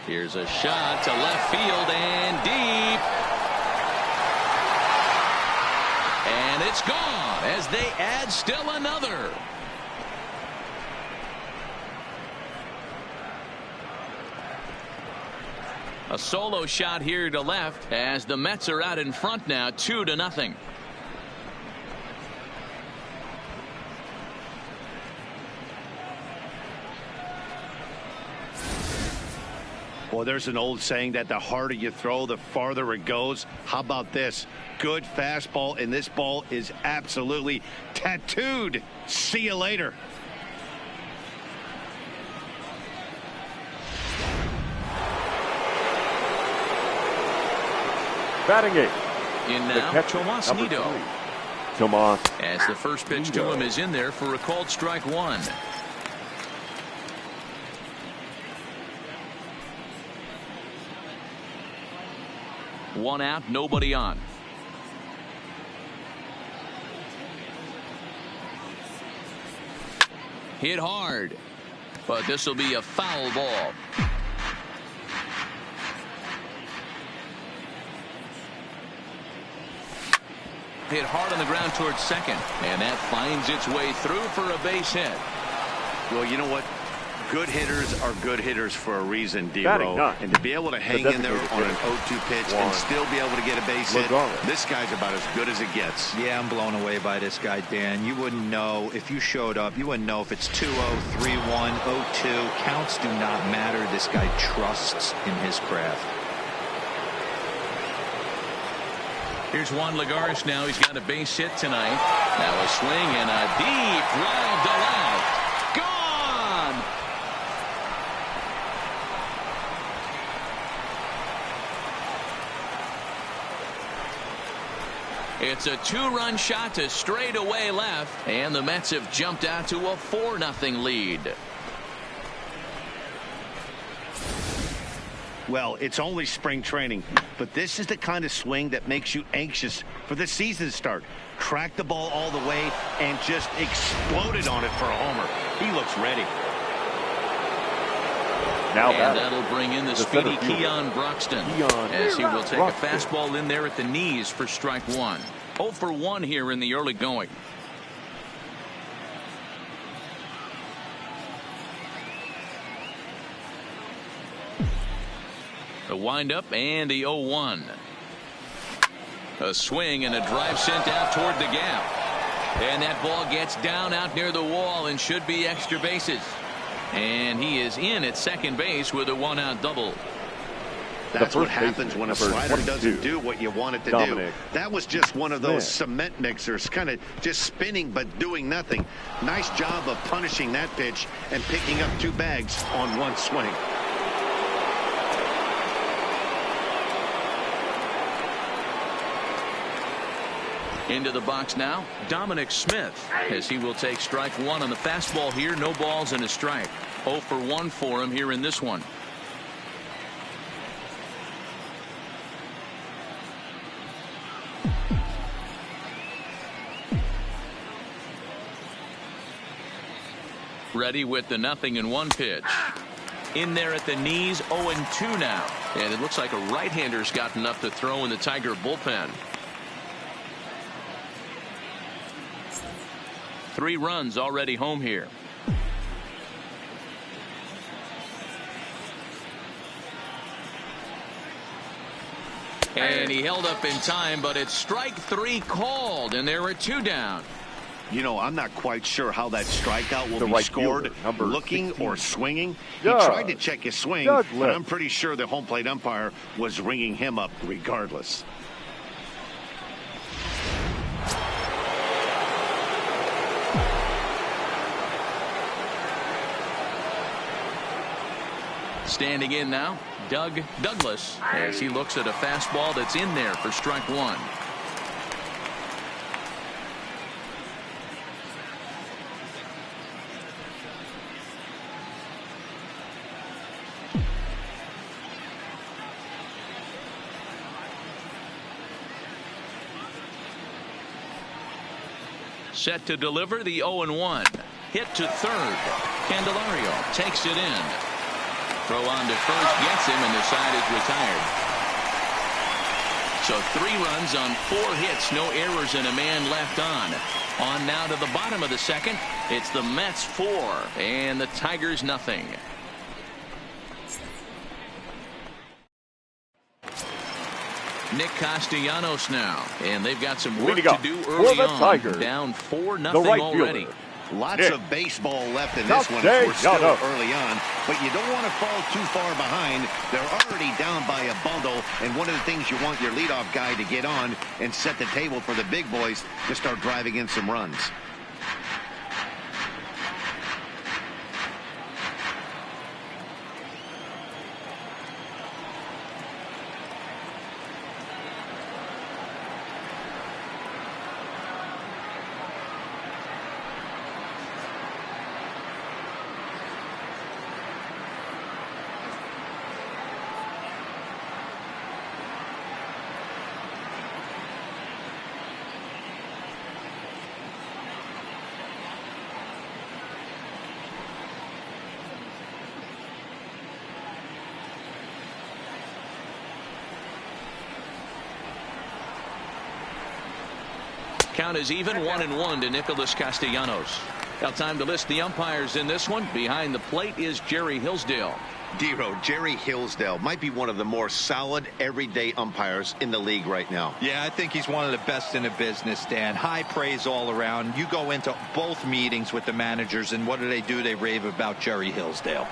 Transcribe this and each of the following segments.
Here's a shot to left field and deep. And it's gone as they add still another. A solo shot here to left as the Mets are out in front now 2-0. Well, there's an old saying that the harder you throw, the farther it goes. How about this? Good fastball, and this ball is absolutely tattooed. See you later. Batting eight. In now, Tomasnito. Tomas. As the first pitch to him is in there for a called strike one. One out, nobody on. Hit hard, but this will be a foul ball. Hit hard on the ground towards second, and that finds its way through for a base hit. Well, you know what? Good hitters are good hitters for a reason, D-Row. And to be able to hang in there on an 0-2 pitch and still be able to get a base hit, this guy's about as good as it gets. Yeah, I'm blown away by this guy, Dan. You wouldn't know if you showed up. You wouldn't know if it's 2-0, 3-1, 0-2. Counts do not matter. This guy trusts in his craft. Here's Juan Lagares now. He's got a base hit tonight. Now a swing and a deep drive to left. Gone! It's a two-run shot to straightaway left, and the Mets have jumped out to a 4-0 lead. Well, it's only spring training, but this is the kind of swing that makes you anxious for the season start. Track the ball all the way and just exploded on it for a homer. He looks ready. Now and that'll bring in the speedy Keon Broxton as he will take a fastball in there at the knees for strike one. 0 for 1 here in the early going. The windup and the 0-1. A swing and a drive sent out toward the gap. And that ball gets down out near the wall and should be extra bases. And he is in at second base with a 1-out double. That's what happens when a slider doesn't do what you want it to do. That was just one of those cement mixers, kind of just spinning but doing nothing. Nice job of punishing that pitch and picking up 2 bags on 1 swing. Into the box now, Dominic Smith, as he will take strike one on the fastball here. No balls and a strike. 0 for 1 for him here in this one. Ready with the 0-1 pitch. In there at the knees, 0-2 now. And it looks like a right-hander's got enough to throw in the Tiger bullpen. 3 runs already home here. And he held up in time, but it's strike 3 called, and there are 2 down. You know, I'm not quite sure how that strikeout will be scored, looking 16. Or swinging. He tried to check his swing, but I'm pretty sure the home plate umpire was ringing him up regardless. Standing in now, Doug Douglas, as he looks at a fastball that's in there for strike 1. Set to deliver the 0-1. Hit to third. Candelario takes it in. Throw on to first gets him, and the side is retired. So 3 runs on 4 hits, no errors, and a man left on. On now to the bottom of the second. It's the Mets 4 and the Tigers nothing. Nick Castellanos now, and they've got some work to do early on. Tigers, down 4-0 already. Lots of baseball left in this one if we're still early on, but you don't want to fall too far behind. They're already down by a bundle, and one of the things you want your leadoff guy to get on and set the table for the big boys to start driving in some runs. Count is even 1-1 to Nicholas Castellanos. Now time to list the umpires in this one. Behind the plate is Jerry Hillsdale. Dero, Jerry Hillsdale might be one of the more solid everyday umpires in the league right now. Yeah, I think he's one of the best in the business, Dan. High praise all around. You go into both meetings with the managers, and what do? They rave about Jerry Hillsdale.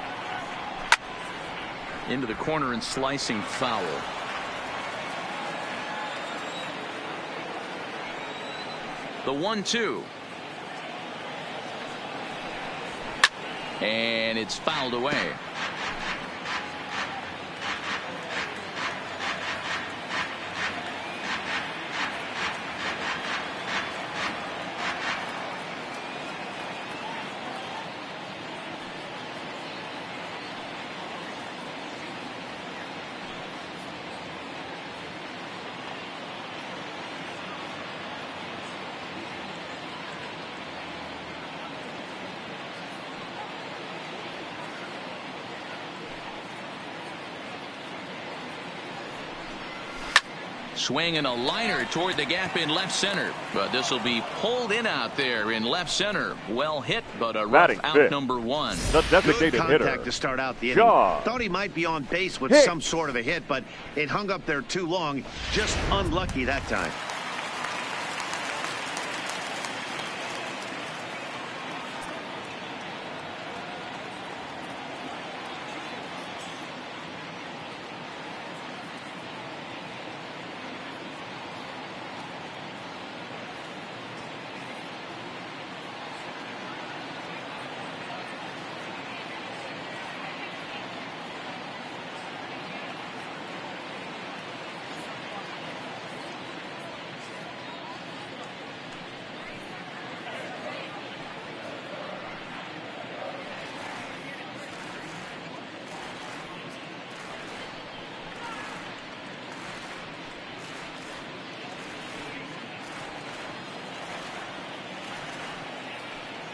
Into the corner and slicing foul. The 1-2. And it's fouled away. Swing and a liner toward the gap in left center, but this will be pulled in out there in left center. Well hit, but a rough out number 1. The designated Good contact hitter to start out the inning. Thought he might be on base with some sort of a hit, but it hung up there too long. Just unlucky that time.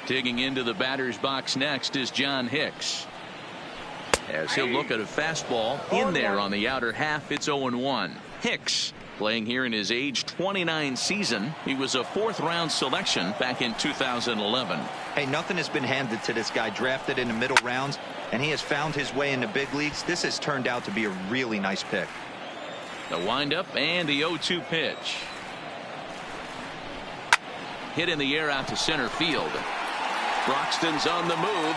Digging into the batter's box next is John Hicks. As he'll look at a fastball in there on the outer half. It's 0-1. Hicks playing here in his age 29 season. He was a 4th-round selection back in 2011. Hey, nothing has been handed to this guy. Drafted in the middle rounds, and he has found his way in the big leagues. This has turned out to be a really nice pick. The windup and the 0-2 pitch. Hit in the air out to center field. Broxton's on the move.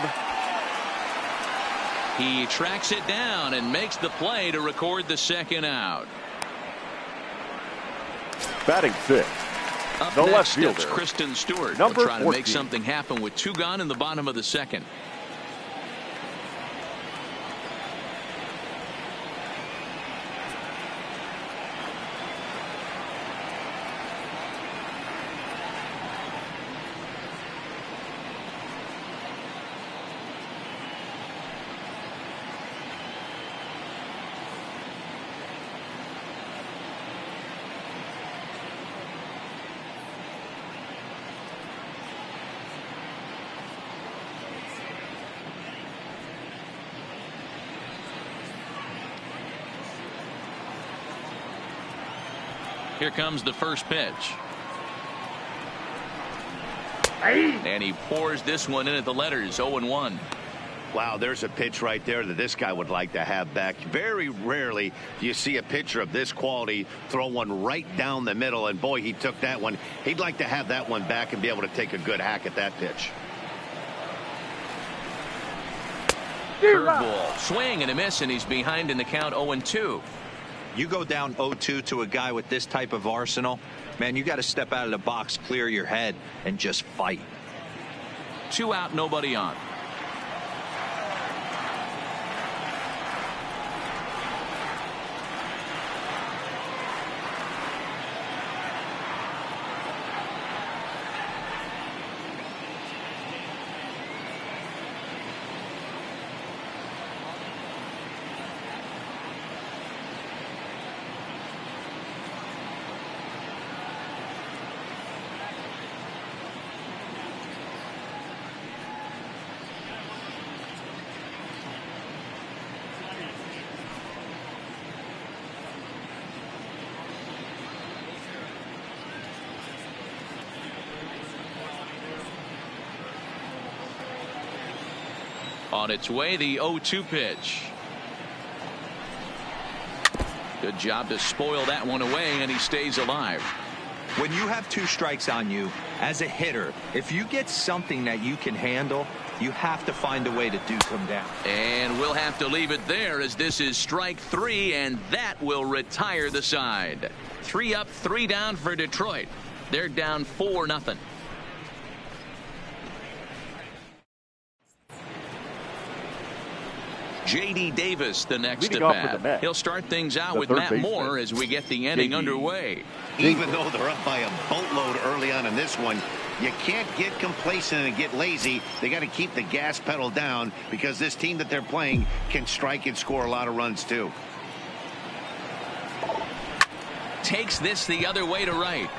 He tracks it down and makes the play to record the second out. Batting 5th. Up the next, left fielder, it's Kristen Stewart. number Trying to 14. make something happen with 2 gone in the bottom of the second. Here comes the first pitch. And he pours this one in at the letters. 0-1. Wow, there's a pitch right there that this guy would like to have back. Very rarely do you see a pitcher of this quality throw one right down the middle, and boy, he took that one. He'd like to have that one back and be able to take a good hack at that pitch. Curveball, swing and a miss, and he's behind in the count. 0-2. You go down 0-2 to a guy with this type of arsenal, man, you got to step out of the box, clear your head, and just fight. 2 out, nobody on. On its way, the 0-2 pitch. Good job to spoil that one away, and he stays alive. When you have 2 strikes on you, as a hitter, if you get something that you can handle, you have to find a way to do them down. And we'll have to leave it there, as this is strike 3, and that will retire the side. 3 up, 3 down for Detroit. They're down 4-0. J.D. Davis, the next to bat. He'll start things out with Matt Moore as we get the inning underway. Even though they're up by a boatload early on in this one, you can't get complacent and get lazy. They got to keep the gas pedal down, because this team that they're playing can strike and score a lot of runs too. Takes this the other way to right.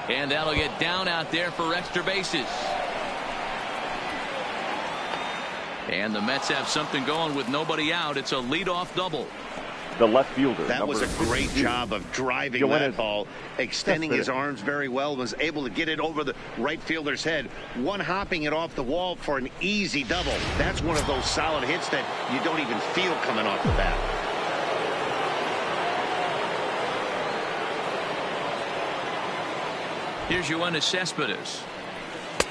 And that'll get down out there for extra bases. And the Mets have something going with nobody out. It's a leadoff double. The left fielder. That was a great job of driving that ball, extending his arms very well, was able to get it over the right fielder's head, one hopping it off the wall for an easy double. That's one of those solid hits that you don't even feel coming off the bat. Here's Yoenis Cespedes,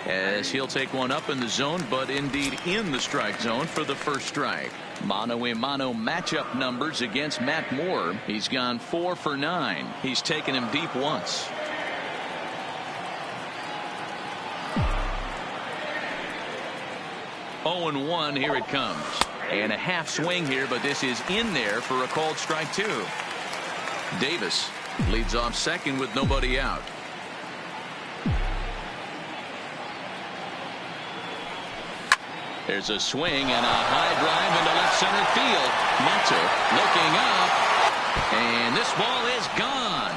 as he'll take one up in the zone, but indeed in the strike zone for the first strike. Mano-a-mano matchup numbers against Matt Moore. He's gone 4 for 9. He's taken him deep once. Oh, and 1, here it comes. And a half swing here, but this is in there for a called strike 2. Davis leads off second with nobody out. There's a swing and a high drive into left center field. Mata looking up, and this ball is gone.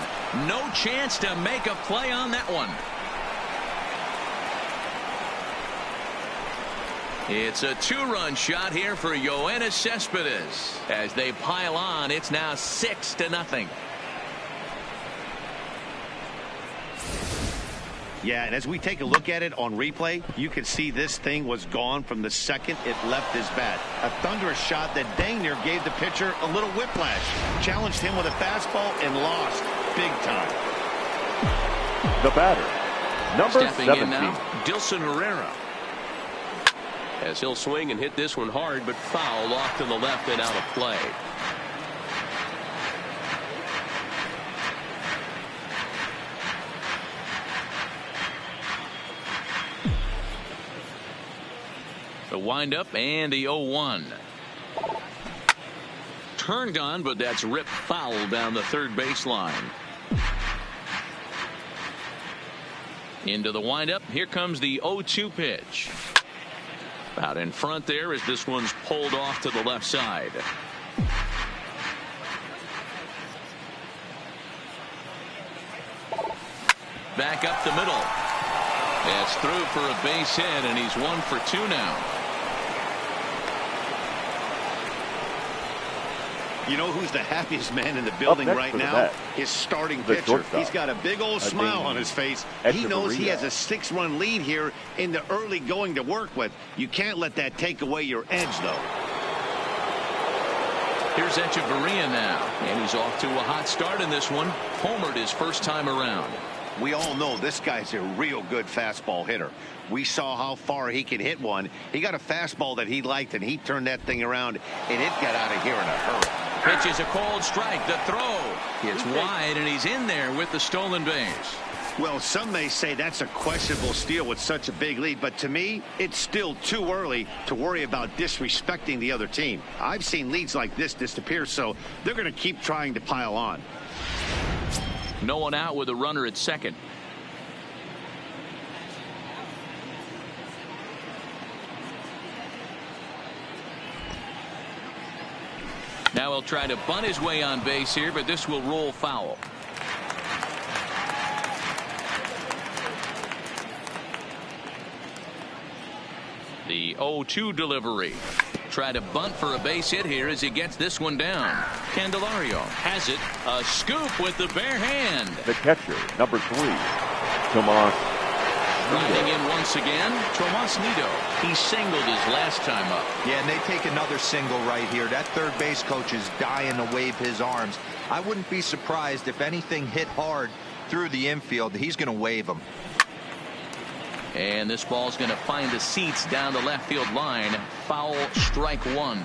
No chance to make a play on that one. It's a 2-run shot here for Yoenis Cespedes. As they pile on, it's now 6-0. Yeah, and as we take a look at it on replay, you can see this thing was gone from the second it left his bat. A thunderous shot that dang near gave the pitcher a little whiplash. Challenged him with a fastball and lost big time. The batter, number Stepping 17. in now, Dilson Herrera. As he'll swing and hit this one hard, but foul off to the left and out of play. The windup and the 0-1. Turned on, but that's ripped foul down the third baseline. Into the windup. Here comes the 0-2 pitch. Out in front there as this one's pulled off to the left side. Back up the middle. That's through for a base hit, and he's 1 for 2 now. You know who's the happiest man in the building right now? His starting pitcher. He's got a big old smile on his face. He knows he has a 6-run lead here in the early going to work with. You can't let that take away your edge, though. Here's Echeverria now, and he's off to a hot start in this one. Homered his first time around. We all know this guy's a real good fastball hitter. We saw how far he can hit one. He got a fastball that he liked, and he turned that thing around, and it got out of here in a hurry. Pitch is a cold strike. The throw. It's wide, and he's in there with the stolen base. Well, some may say that's a questionable steal with such a big lead, but to me, it's still too early to worry about disrespecting the other team. I've seen leads like this disappear, so they're going to keep trying to pile on. No one out with a runner at second. Now he'll try to bunt his way on base here, but this will roll foul. The 0-2 delivery. Try to bunt for a base hit here as he gets this one down. Candelario has it. A scoop with the bare hand. The catcher, number 3, Tomas. Riding in once again, Tomas Nido. He singled his last time up. Yeah, and they take another single right here. That third base coach is dying to wave his arms. I wouldn't be surprised if anything hit hard through the infield. He's going to wave them. And this ball's going to find the seats down the left field line. Foul, strike one.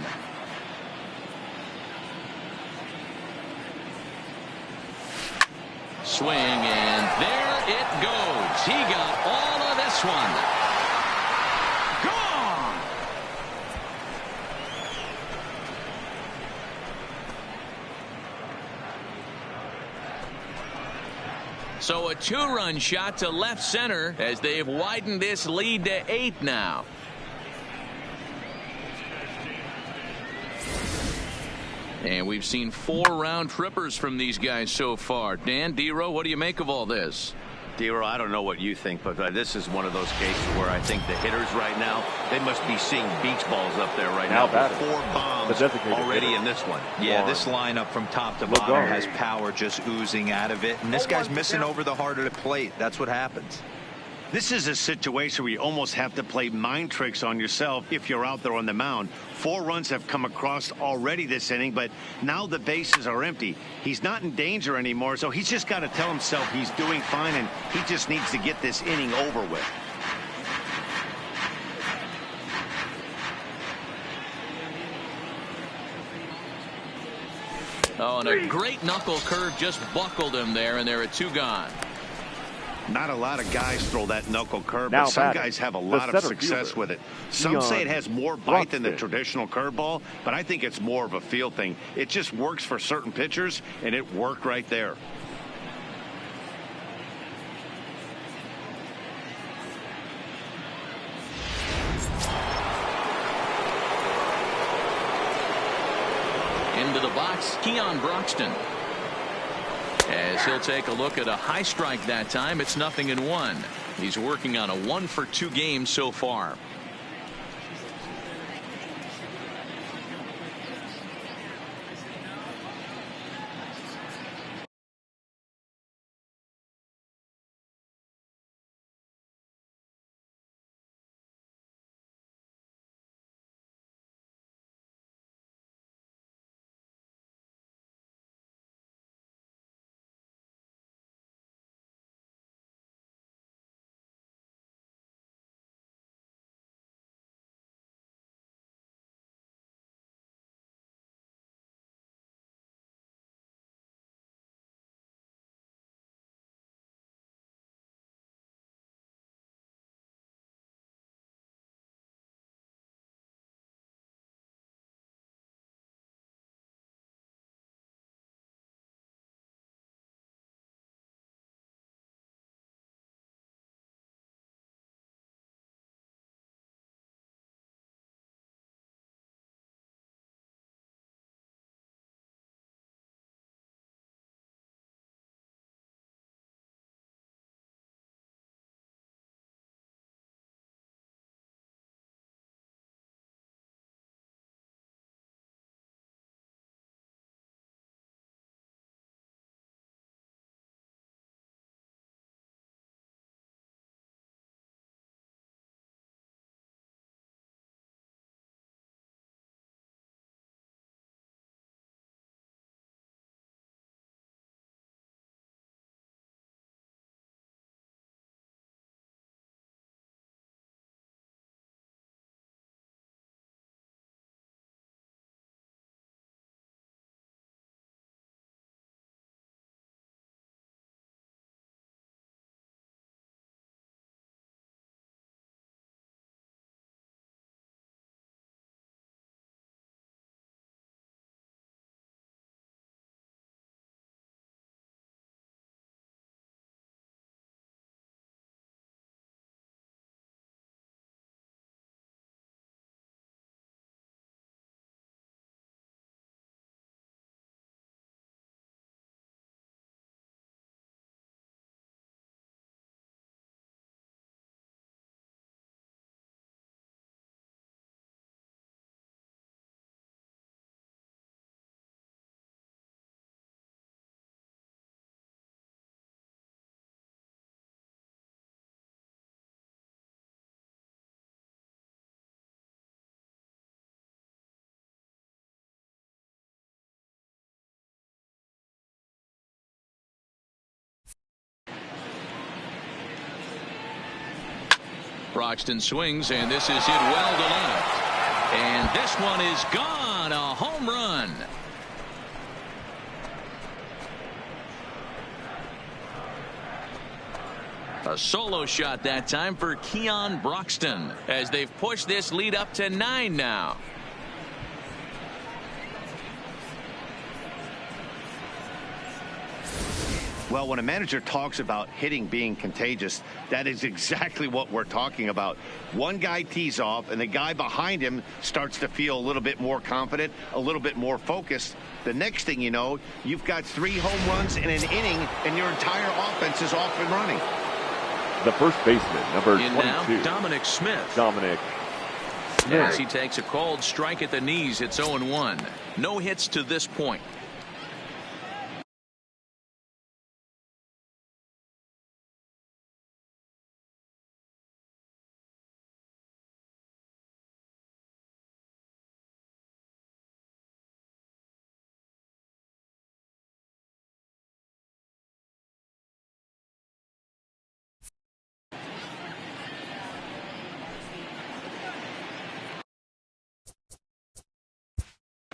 Swing, and there it goes. He got all of this one. Gone. So a 2-run shot to left center as they've widened this lead to 8 now. And we've seen 4 round trippers from these guys so far. Dan, D-Row, what do you make of all this? D-Row, I don't know what you think, but this is one of those cases where I think the hitters right now, they must be seeing beach balls up there right now. 4 bombs already in this one. Yeah, this lineup from top to bottom has power just oozing out of it. And this guy's missing over the heart of the plate. That's what happens. This is a situation where you almost have to play mind tricks on yourself if you're out there on the mound. 4 runs have come across already this inning, but now the bases are empty. He's not in danger anymore, so he's just got to tell himself he's doing fine, and he just needs to get this inning over with. Oh, and a great knuckle curve just buckled him there, and there are 2 gone. Not a lot of guys throw that knuckle curve, but some guys have a lot of success with it. Some say it has more bite than the traditional curveball, but I think it's more of a feel thing. It just works for certain pitchers, and it worked right there. Into the box, Keon Broxton. As he'll take a look at a high strike that time, it's 0-1. He's working on a 1-for-2 game so far. Broxton swings, and this is hit well to left. And this one is gone. A home run. A solo shot that time for Keon Broxton as they've pushed this lead up to 9 now. Well, when a manager talks about hitting being contagious, that is exactly what we're talking about. One guy tees off, and the guy behind him starts to feel a little bit more confident, a little bit more focused. The next thing you know, you've got 3 home runs in an inning, and your entire offense is off and running. The first baseman, number 22. Now, Dominic Smith. Dominic Smith. As he takes a cold strike at the knees, it's 0-1. No hits to this point.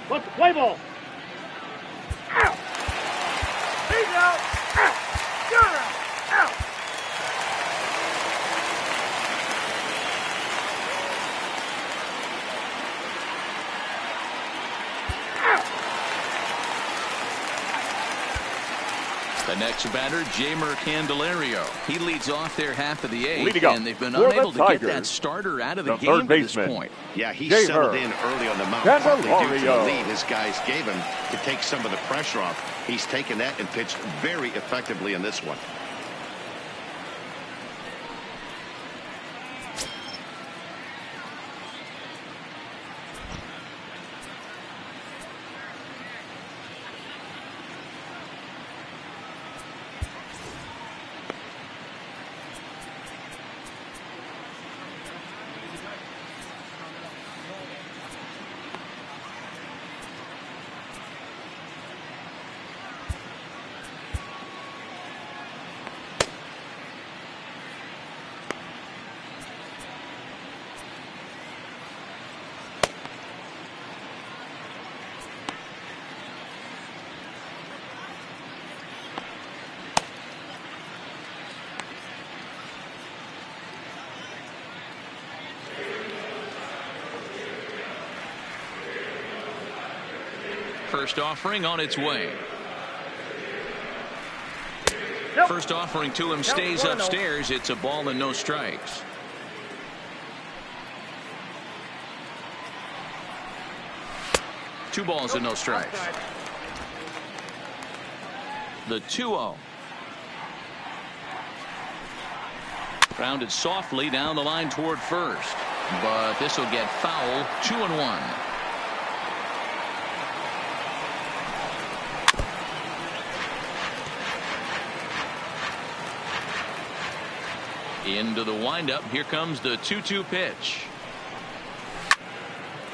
What's the play ball? Out! He's out! Out! You're out! Out! The next batter, Jamer Candelario. He leads off their half of the 8th, and they've been for unable the to get Tigers, that starter out of the the game third at this baseman, point. Yeah, he Jamer settled in early on the mound, partly due to the Candelario. lead his guys gave him to take some of the pressure off. He's taken that and pitched very effectively in this one. First offering on its way. First offering to him stays upstairs. It's a ball and no strikes. Two balls and no strikes. The 2-0. Grounded softly down the line toward first, but this will get foul. 2-1. Into the windup. Here comes the 2-2 pitch.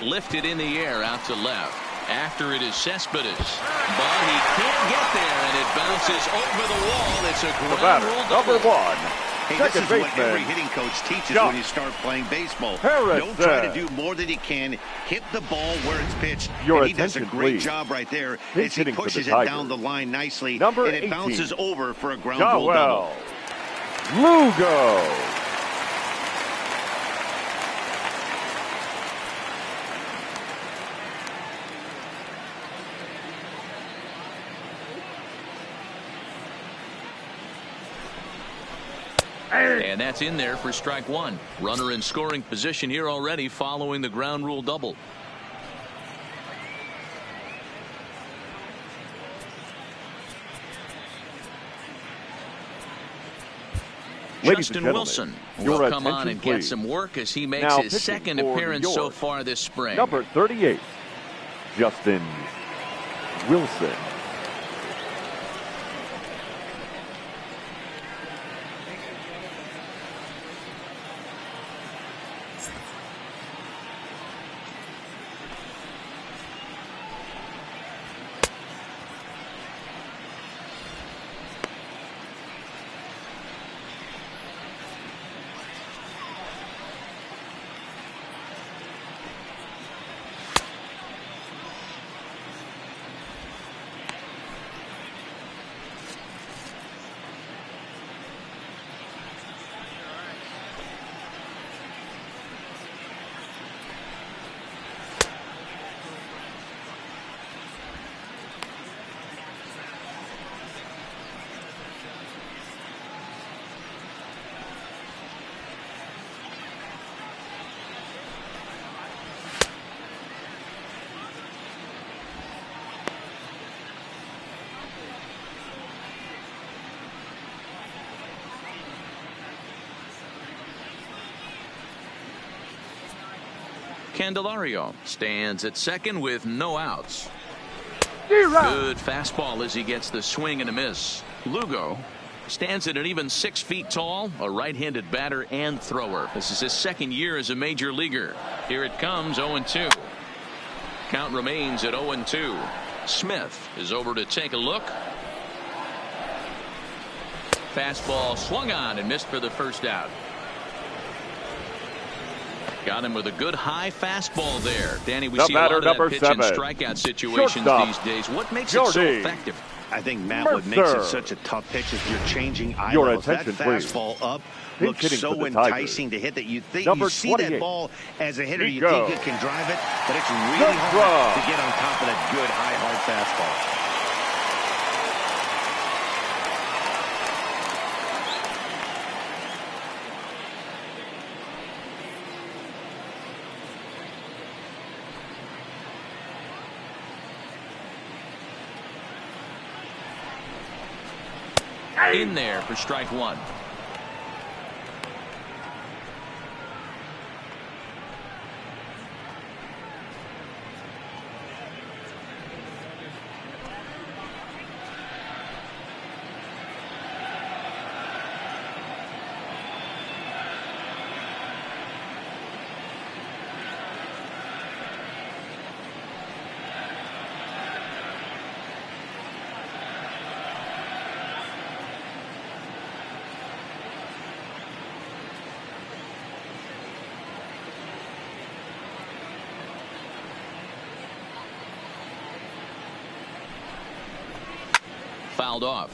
Lifted in the air out to left. After it is Cespedes, but he can't get there, and it bounces over the wall. It's a ground rule double. Number 1. Hey, this is what every hitting coach teaches when you start playing baseball. Don't try to do more than you can. Hit the ball where it's pitched. And he does a great job right there as he pushes it down the line nicely, and it bounces over for a ground rule double. Lugo. And that's in there for strike 1. Runner in scoring position here already following the ground rule double. Justin Wilson will come on and get some work as he makes his second appearance so far this spring. Number 38, Justin Wilson. Candelario stands at second with no outs. Good fastball as he gets the swing and a miss. Lugo stands at an even 6 feet tall, a right-handed batter and thrower. This is his second year as a major leaguer. Here it comes, 0-2. Count remains at 0-2. Smith is over to take a look. Fastball swung on and missed for the first out. Got him with a good high fastball there. Danny, we see a lot of that pitch and strikeout situations these days. What makes it so effective? I think, Matt, what makes it such a tough pitch is you're changing eyebrows. That fastball up looks so enticing to hit that you think you see that ball as a hitter. You think it can drive it, but it's really hard to get on top of that good high, hard fastball. In there for strike one. Fouled off.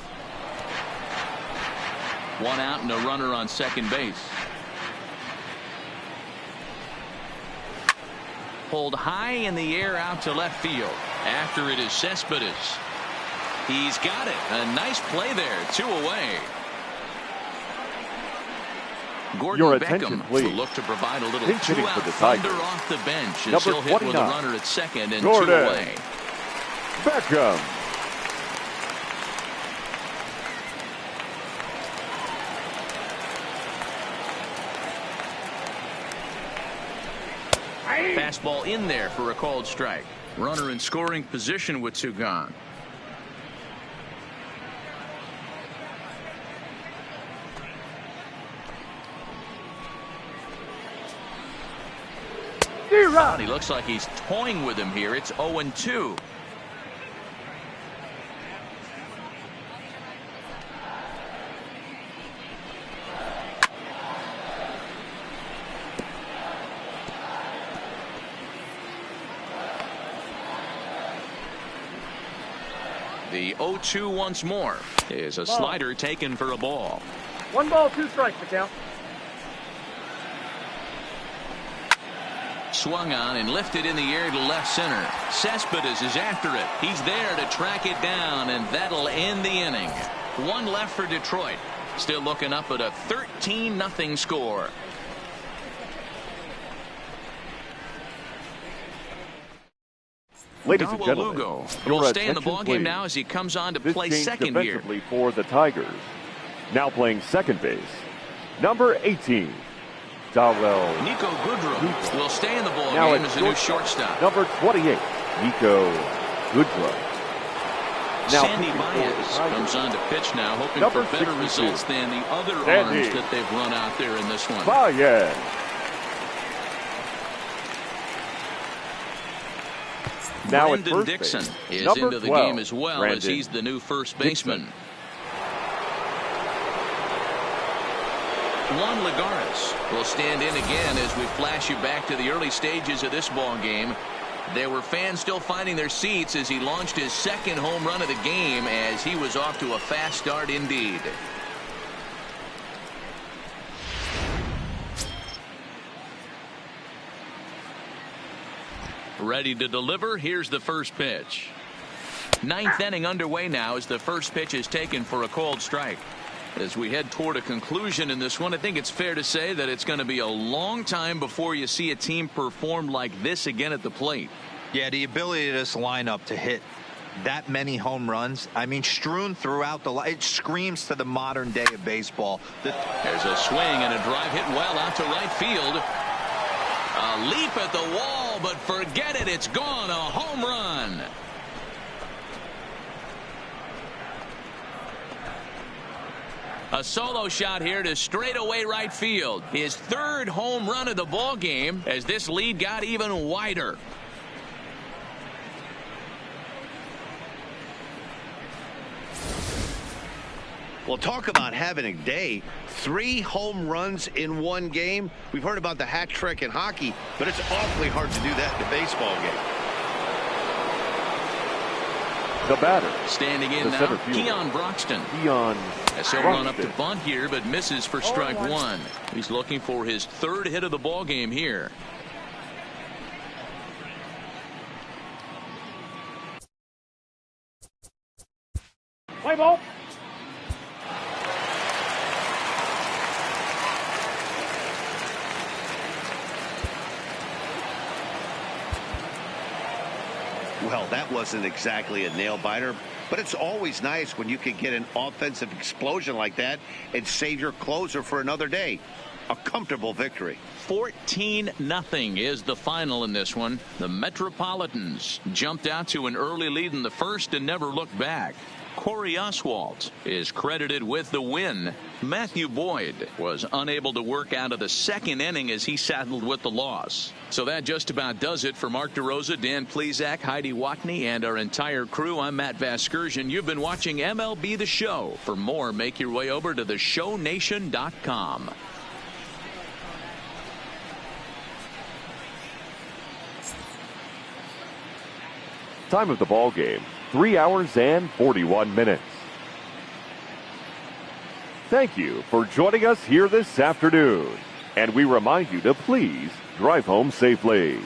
One out and a runner on second base. Pulled high in the air out to left field. After it is Cespedes. He's got it. A nice play there. 2 away. Gordon Beckham will look to provide a little two-out thunder off the bench as he'll hit with a runner at second and 2 away. Beckham. Fastball in there for a called strike. Runner in scoring position with 2 gone. He looks like he's toying with him here. It's 0-2. The 0-2 once more is a slider taken for a ball. 1 ball, 2 strikes to count. Swung on and lifted in the air to left center. Cespedes is after it. He's there to track it down, and that'll end the inning. 1 left for Detroit. Still looking up at a 13-0 score. Ladies and gentlemen, Lugo will stay in the ballgame now as he comes on to play second here. For the Tigers. Now playing second base, number 18, Dawel. Nico Goodrum will stay in the ballgame as a new shortstop. Number 28, Nico Goodrum. Sandy Baez comes on to pitch now, hoping for better results than the other arms that they've run out there in this one. Baez. Now Brendan Dixon is into the game as well, as he's the new first baseman. Juan Lagares will stand in again as we flash you back to the early stages of this ball game. There were fans still finding their seats as he launched his second home run of the game, as he was off to a fast start indeed. Ready to deliver. Here's the first pitch. 9th inning underway now as the first pitch is taken for a called strike. As we head toward a conclusion in this one, I think it's fair to say that it's going to be a long time before you see a team perform like this again at the plate. Yeah, the ability of this lineup to hit that many home runs, I mean, strewn throughout the line, it screams to the modern day of baseball. There's a swing and a drive hit well out to right field. A leap at the wall. but forget it. It's gone. A home run. A solo shot here to straightaway right field. His third home run of the ball game as this lead got even wider. Well, talk about having a day. 3 home runs in one game. We've heard about the hat trick in hockey, but it's awfully hard to do that in a baseball game. The batter. Standing in now, Keon Broxton. As he'll run up to bunt here, but misses for strike one. He's looking for his third hit of the ball game here. Play ball. Well, that wasn't exactly a nail-biter, but it's always nice when you can get an offensive explosion like that and save your closer for another day. A comfortable victory. 14-0 is the final in this one. The Metropolitans jumped out to an early lead in the first and never looked back. Corey Oswalt is credited with the win. Matthew Boyd was unable to work out of the second inning as he saddled with the loss. So that just about does it for Mark DeRosa, Dan Plesac, Heidi Watney, and our entire crew. I'm Matt Vasgersian. You've been watching MLB The Show. For more, make your way over to theshownation.com. Time of the ball game, 3 hours and 41 minutes. Thank you for joining us here this afternoon. And we remind you to please drive home safely.